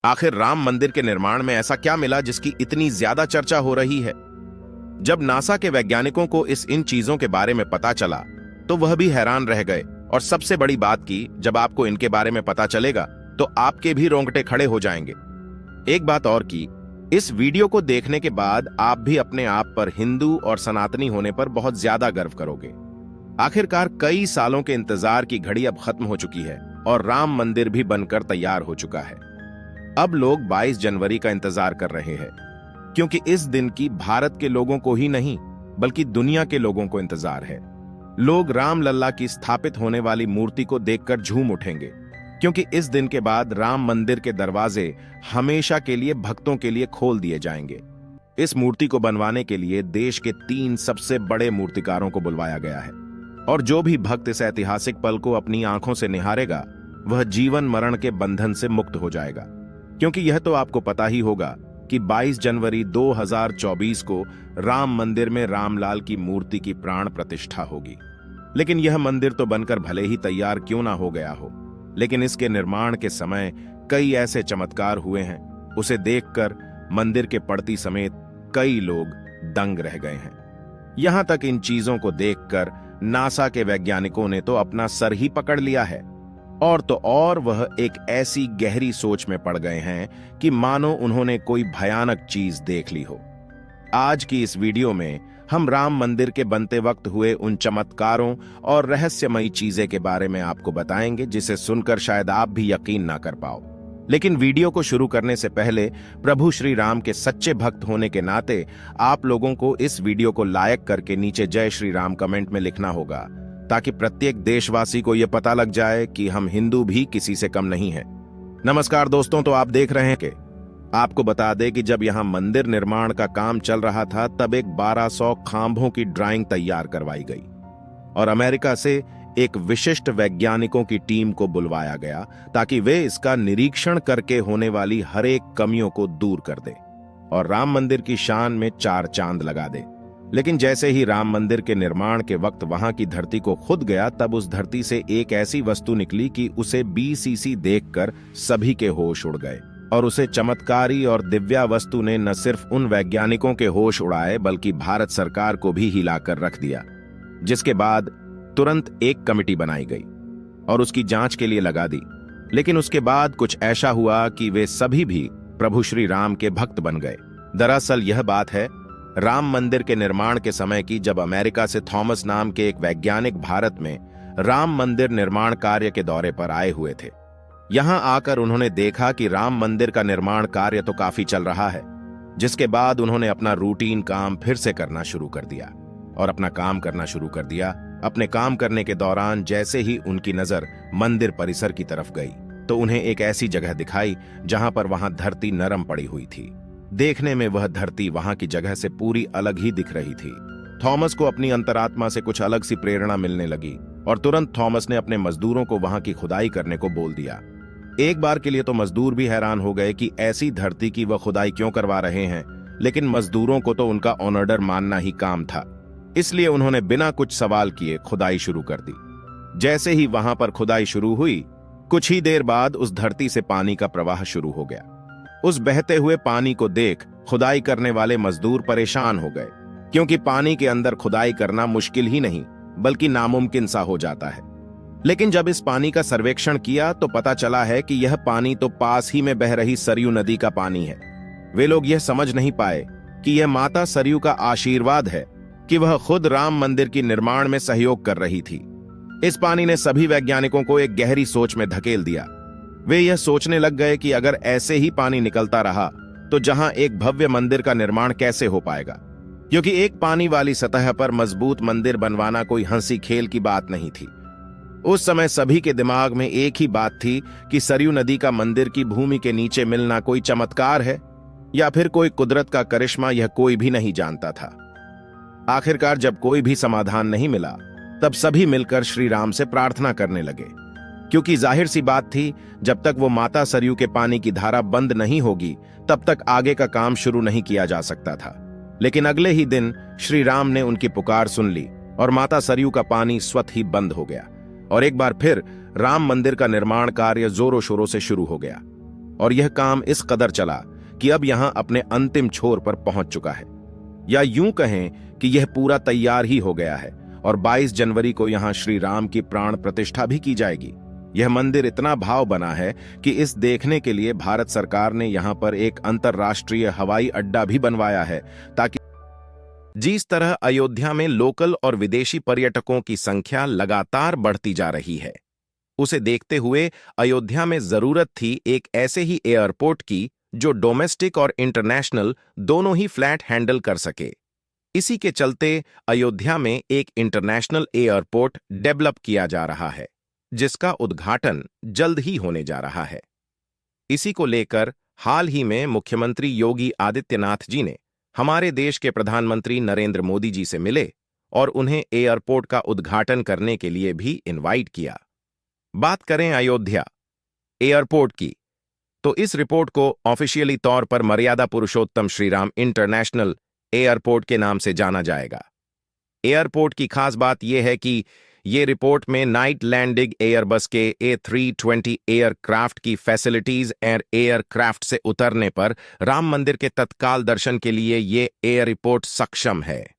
आखिर राम मंदिर के निर्माण में ऐसा क्या मिला जिसकी इतनी ज्यादा चर्चा हो रही है? जब नासा के वैज्ञानिकों को इन चीजों के बारे में पता चला तो वह भी हैरान रह गए। और सबसे बड़ी बात की, जब आपको इनके बारे में पता चलेगा तो आपके भी रोंगटे खड़े हो जाएंगे। एक बात और की, इस वीडियो को देखने के बाद आप भी अपने आप पर हिंदू और सनातनी होने पर बहुत ज्यादा गर्व करोगे। आखिरकार कई सालों के इंतजार की घड़ी अब खत्म हो चुकी है और राम मंदिर भी बनकर तैयार हो चुका है। अब लोग 22 जनवरी का इंतजार कर रहे हैं, क्योंकि इस दिन की भारत के लोगों को ही नहीं बल्कि दुनिया के लोगों को इंतजार है। लोग राम लल्ला की स्थापित होने वाली मूर्ति को देखकर झूम उठेंगे, क्योंकि इस दिन के बाद राम मंदिर के दरवाजे हमेशा के लिए भक्तों के लिए खोल दिए जाएंगे। इस मूर्ति को बनवाने के लिए देश के 3 सबसे बड़े मूर्तिकारों को बुलवाया गया है, और जो भी भक्त इस ऐतिहासिक पल को अपनी आंखों से निहारेगा वह जीवन मरण के बंधन से मुक्त हो जाएगा। क्योंकि यह तो आपको पता ही होगा कि 22 जनवरी 2024 को राम मंदिर में रामलाल की मूर्ति की प्राण प्रतिष्ठा होगी। लेकिन यह मंदिर तो बनकर भले ही तैयार क्यों ना हो गया हो, लेकिन इसके निर्माण के समय कई ऐसे चमत्कार हुए हैं, उसे देखकर मंदिर के पड़ती समेत कई लोग दंग रह गए हैं। यहां तक इन चीजों को देखकर नासा के वैज्ञानिकों ने तो अपना सर ही पकड़ लिया है, और तो और वह एक ऐसी गहरी सोच में पड़ गए हैं कि मानो उन्होंने कोई भयानक चीज देख ली हो। आज की इस वीडियो में हम राम मंदिर के बनते वक्त हुए उन चमत्कारों और रहस्यमयी चीजें के बारे में आपको बताएंगे, जिसे सुनकर शायद आप भी यकीन ना कर पाओ। लेकिन वीडियो को शुरू करने से पहले प्रभु श्री राम के सच्चे भक्त होने के नाते आप लोगों को इस वीडियो को लाइक करके नीचे जय श्री राम कमेंट में लिखना होगा, ताकि प्रत्येक देशवासी को यह पता लग जाए कि हम हिंदू भी किसी से कम नहीं हैं। नमस्कार दोस्तों, तो आप देख रहे हैं कि आपको बता दें कि जब यहां मंदिर निर्माण का काम चल रहा था तब एक 1200 खांभों की ड्राइंग तैयार करवाई गई और अमेरिका से एक विशिष्ट वैज्ञानिकों की टीम को बुलवाया गया, ताकि वे इसका निरीक्षण करके होने वाली हर एक कमियों को दूर कर दे और राम मंदिर की शान में 4 चांद लगा दे। लेकिन जैसे ही राम मंदिर के निर्माण के वक्त वहां की धरती को खुद गया, तब उस धरती से एक ऐसी वस्तु निकली कि उसे BCC देखकर सभी के होश उड़ गए। और उसे चमत्कारी और दिव्या वस्तु ने न सिर्फ उन वैज्ञानिकों के होश उड़ाए बल्कि भारत सरकार को भी हिलाकर रख दिया। जिसके बाद तुरंत एक कमेटी बनाई गई और उसकी जांच के लिए लगा दी। लेकिन उसके बाद कुछ ऐसा हुआ कि वे सभी भी प्रभु श्री राम के भक्त बन गए। दरअसल यह बात है राम मंदिर के निर्माण के समय की, जब अमेरिका से थॉमस नाम के एक वैज्ञानिक भारत में राम मंदिर निर्माण कार्य के दौरे पर आए हुए थे। यहां आकर उन्होंने देखा कि राम मंदिर का निर्माण कार्य तो काफी चल रहा है, जिसके बाद उन्होंने अपना रूटीन काम फिर से करना शुरू कर दिया और अपना काम करना शुरू कर दिया। अपने काम करने के दौरान जैसे ही उनकी नजर मंदिर परिसर की तरफ गई तो उन्हें एक ऐसी जगह दिखाई जहां पर वहां धरती नरम पड़ी हुई थी। देखने में वह धरती वहां की जगह से पूरी अलग ही दिख रही थी। थॉमस को अपनी अंतरात्मा से कुछ अलग सी प्रेरणा मिलने लगी और तुरंत थॉमस ने अपने मजदूरों को वहां की खुदाई करने को बोल दिया। एक बार के लिए तो मजदूर भी हैरान हो गए कि ऐसी धरती की वह खुदाई क्यों करवा रहे हैं, लेकिन मजदूरों को तो उनका ऑर्डर मानना ही काम था, इसलिए उन्होंने बिना कुछ सवाल किए खुदाई शुरू कर दी। जैसे ही वहां पर खुदाई शुरू हुई, कुछ ही देर बाद उस धरती से पानी का प्रवाह शुरू हो गया। उस बहते हुए पानी को देख खुदाई करने वाले मजदूर परेशान हो गए, क्योंकि पानी के अंदर खुदाई करना मुश्किल ही नहीं बल्कि नामुमकिन सा हो जाता है। लेकिन जब इस पानी का सर्वेक्षण किया तो पता चला है कि यह पानी तो पास ही में बह रही सरयू नदी का पानी है। वे लोग यह समझ नहीं पाए कि यह माता सरयू का आशीर्वाद है कि वह खुद राम मंदिर की निर्माण में सहयोग कर रही थी। इस पानी ने सभी वैज्ञानिकों को एक गहरी सोच में धकेल दिया। वे यह सोचने लग गए कि अगर ऐसे ही पानी निकलता रहा तो जहां एक भव्य मंदिर का निर्माण कैसे हो पाएगा, क्योंकि एक पानी वाली सतह पर मजबूत मंदिर बनवाना कोई हंसी खेल की बात नहीं थी। उस समय सभी के दिमाग में एक ही बात थी कि सरयू नदी का मंदिर की भूमि के नीचे मिलना कोई चमत्कार है या फिर कोई कुदरत का करिश्मा, यह कोई भी नहीं जानता था। आखिरकार जब कोई भी समाधान नहीं मिला तब सभी मिलकर श्री राम से प्रार्थना करने लगे, क्योंकि जाहिर सी बात थी जब तक वो माता सरयू के पानी की धारा बंद नहीं होगी तब तक आगे का काम शुरू नहीं किया जा सकता था। लेकिन अगले ही दिन श्री राम ने उनकी पुकार सुन ली और माता सरयू का पानी स्वतः ही बंद हो गया और एक बार फिर राम मंदिर का निर्माण कार्य जोरों शोरों से शुरू हो गया। और यह काम इस कदर चला कि अब यहां अपने अंतिम छोर पर पहुंच चुका है, या यूं कहें कि यह पूरा तैयार ही हो गया है और 22 जनवरी को यहां श्री राम की प्राण प्रतिष्ठा भी की जाएगी। यह मंदिर इतना भाव बना है कि इस देखने के लिए भारत सरकार ने यहां पर एक अंतर्राष्ट्रीय हवाई अड्डा भी बनवाया है, ताकि जिस तरह अयोध्या में लोकल और विदेशी पर्यटकों की संख्या लगातार बढ़ती जा रही है, उसे देखते हुए अयोध्या में जरूरत थी एक ऐसे ही एयरपोर्ट की जो डोमेस्टिक और इंटरनेशनल दोनों ही फ्लैट हैंडल कर सके। इसी के चलते अयोध्या में एक इंटरनेशनल एयरपोर्ट डेवलप किया जा रहा है, जिसका उद्घाटन जल्द ही होने जा रहा है। इसी को लेकर हाल ही में मुख्यमंत्री योगी आदित्यनाथ जी ने हमारे देश के प्रधानमंत्री नरेंद्र मोदी जी से मिले और उन्हें एयरपोर्ट का उद्घाटन करने के लिए भी इनवाइट किया। बात करें अयोध्या एयरपोर्ट की, तो इस रिपोर्ट को ऑफिशियली तौर पर मर्यादा पुरुषोत्तम श्रीराम इंटरनेशनल एयरपोर्ट के नाम से जाना जाएगा। एयरपोर्ट की खास बात यह है कि ये रिपोर्ट में नाइट लैंडिंग एयरबस के A320 एयरक्राफ्ट की फैसिलिटीज और एयरक्राफ्ट से उतरने पर राम मंदिर के तत्काल दर्शन के लिए ये एयरपोर्ट सक्षम है।